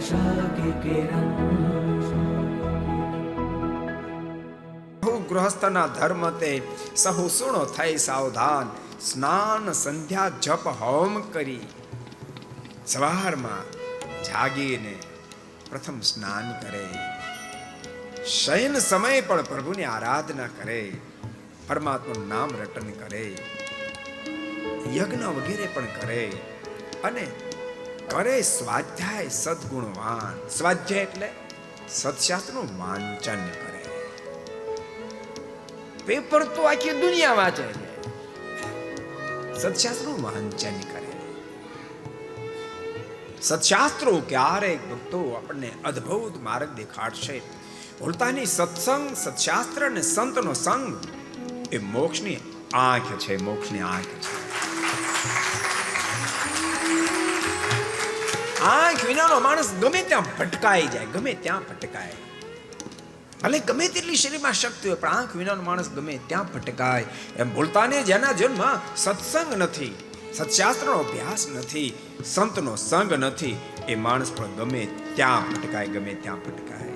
आशा की किरण। ગૃહસ્થના ધર્મ તે સહુ સુણો થઈ સાવધાન, સ્નાન સંધ્યા જપ હોમ કરી. સવારમાં જાગીને પ્રથમ સ્નાન કરે, શયન સમય પણ પ્રભુની આરાધના કરે, પરમાત્માનું નામ રટન કરે, યજ્ઞ વગેરે પણ કરે અને કરે સ્વાધ્યાય સદગુણવાન. સ્વાધ્યાય એટલે સત્શાસ્ત્રનું વાંચન કરે. પેપર તો આખી દુનિયા વાંચે છે, સત્શાસ્ત્રનું વાંચન કરે. સત્શાસ્ત્રો ક્યારેક ભક્તો આપણને અદ્ભુત માર્ગ દેખાડશે. ભૂલતાની સત્સંગ, સત્શાસ્ત્ર અને સંતનો સંગ એ મોક્ષની આંખ છે, મોક્ષની આંખ છે. આંખ વિનાનો માણસ ગમે ત્યાં ભટકાઈ જાય, ગમે ત્યાં ભટકાય. ભલે ગમે તેટલી શરીરમાં શક્તિ હોય, પણ આંખ વિનાનો માણસ ગમે ત્યાં ભટકાય. એમ ભૂલતાને જેના જન્મમાં સત્સંગ નથી, સત્શાસ્ત્રનો અભ્યાસ નથી, સંતનો સંગ નથી, એ માણસ પણ ગમે ત્યાં ભટકાય, ગમે ત્યાં ભટકાય.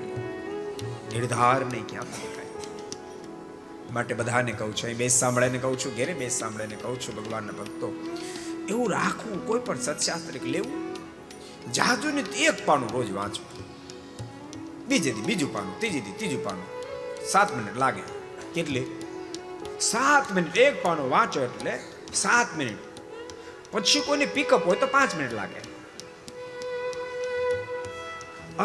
નિર્ધાર નહીં ક્યાં ભટકાય. માટે બધાને કહું છું, અહીં બેસ સાંભળાને કહું છું, ઘેરે બેસ સાંભળાને કહું છું, ભગવાનના ભક્તો એવું રાખવું, કોઈ પણ સત્શાસ્ત્ર લેવું, જાજુ ને એક પાનું રોજ વાંચવું, બીજે દી બીજું પાનું, ત્રીજે દી ત્રીજું પાનું, 7 મિનિટ લાગે. કેટલી? 7 મિનિટ. એક પાનું વાંચો એટલે 7 મિનિટ. પછી કોઈને પિકઅપ હોય તો 5 મિનિટ લાગે,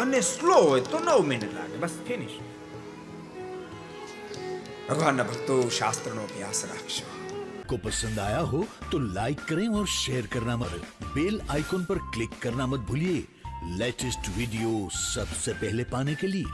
અને સ્લો હોય તો 9 મિનિટ લાગે. બસ ફિનિશ. ભગવાનના ભક્તો શાસ્ત્રનો અભ્યાસ રાખશો. को पसंद आया हो तो लाइक करें और शेयर करना मत, बेल आइकॉन पर क्लिक करना मत भूलिए लेटेस्ट वीडियो सबसे पहले पाने के लिए.